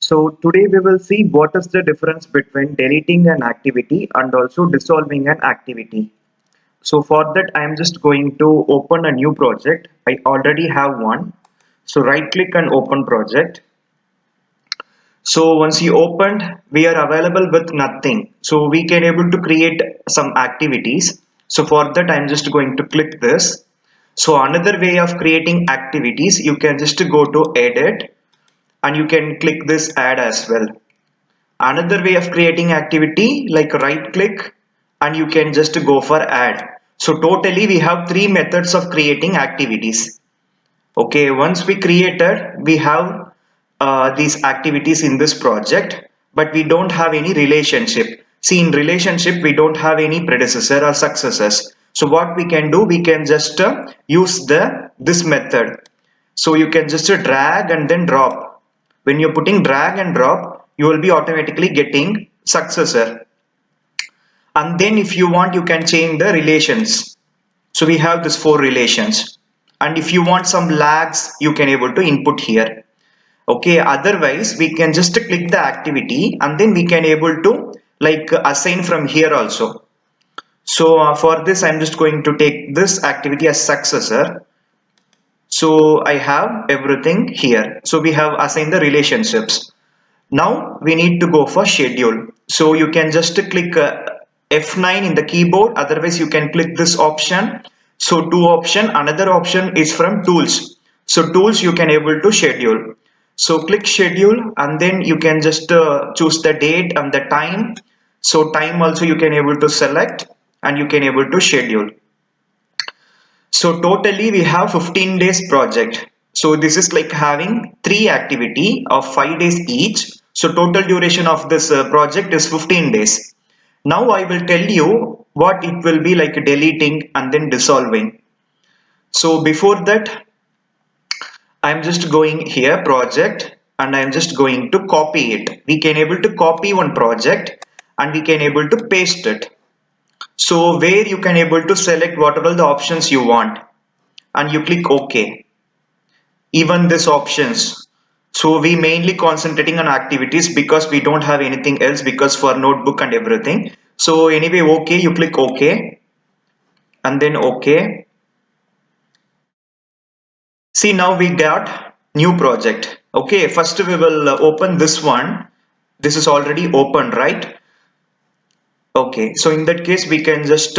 So today we will see what is the difference between deleting an activity and also dissolving an activity. So for that I am just going to open a new project. I already have one. So right click and open project. So once you opened, we are available with nothing. So we can able to create some activities. So for that I'm just going to click this. So another way of creating activities, you can just go to edit and you can click this add as well. Another way of creating activity, like right click and you can just go for add. So totally we have three methods of creating activities. Okay, once we created, we have these activities in this project, but we don't have any relationship. See, in relationship we don't have any predecessor or successors. So what we can do, we can just use the this method. So you can just drag and then drop. When you're putting drag and drop, you will be automatically getting successor. And then if you want, you can change the relations. So we have this four relations. And if you want some lags, you can able to input here. Okay, otherwise we can just click the activity and then we can able to like assign from here also. So for this, I'm just going to take this activity as successor. So I have everything here. So we have assigned the relationships. Now we need to go for schedule. So you can just click F9 in the keyboard. Otherwise you can click this option. So two option. Another option is from tools. So tools you can able to schedule. So click schedule and then you can just choose the date and the time. So time also you can able to select and you can able to schedule. So totally we have 15 days project. So this is like having three activity of 5 days each. So total duration of this project is 15 days. Now I will tell you what it will be like deleting and then dissolving. So before that, I'm just going here project and I'm just going to copy it. We can able to copy one project and we can able to paste it. So where you can able to select whatever the options you want and you click OK. Even this options. So we mainly concentrating on activities because we don't have anything else because for notebook and everything. So anyway, OK, you click OK and then OK. See, now we got new project. Okay, first we will open this one. This is already open, right? Okay, so in that case, we can just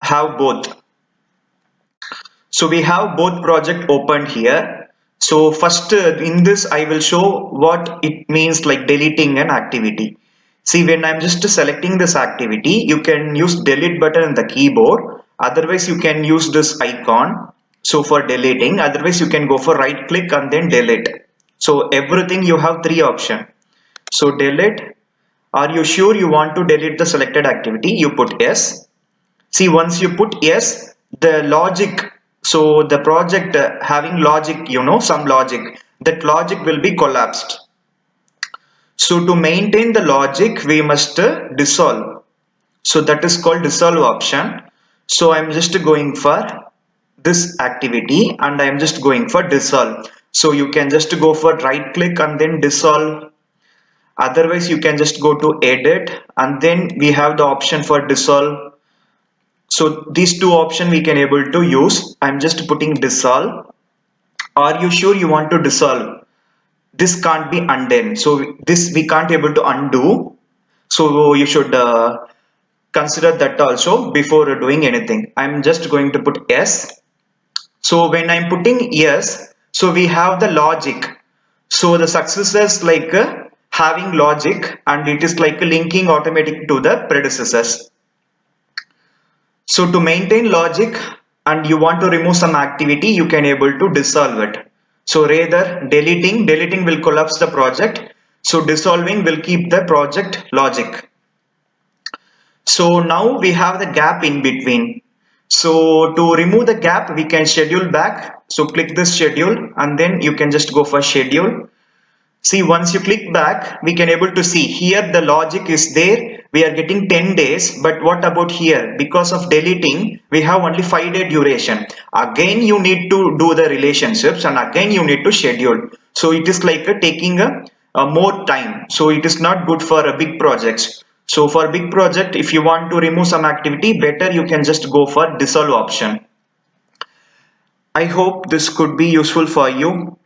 have both. So we have both project opened here. So first in this I will show what it means like deleting an activity. See, when I'm just selecting this activity, you can use delete button in the keyboard. Otherwise you can use this icon. So for deleting, otherwise you can go for right click and then delete. So everything you have three options. So delete. Are you sure you want to delete the selected activity? You put yes. See, once you put yes, the logic, so the project having logic, some logic, that logic will be collapsed. So to maintain the logic, we must dissolve. So that is called dissolve option. So I'm just going for this activity and I'm just going for dissolve. So you can just go for right click and then dissolve. Otherwise you can just go to edit and then we have the option for dissolve. So these two options we can able to use. I'm just putting dissolve. Are you sure you want to dissolve? This can't be undone. So this we can't able to undo. So you should consider that also before doing anything. I'm just going to put yes. So when I'm putting yes, so we have the logic. So the success is like having logic and it is like linking automatic to the predecessors. So to maintain logic and you want to remove some activity, you can able to dissolve it. So rather deleting will collapse the project. So dissolving will keep the project logic. So now we have the gap in between. So to remove the gap, we can schedule back. So click this schedule and then you can just go for schedule. See, once you click back, we can able to see here the logic is there, we are getting 10 days, but what about here? Because of deleting, we have only 5-day duration. Again, you need to do the relationships and again you need to schedule. So it is like taking a more time. So it is not good for a big projects. So for big project, if you want to remove some activity, better you can just go for dissolve option. I hope this could be useful for you.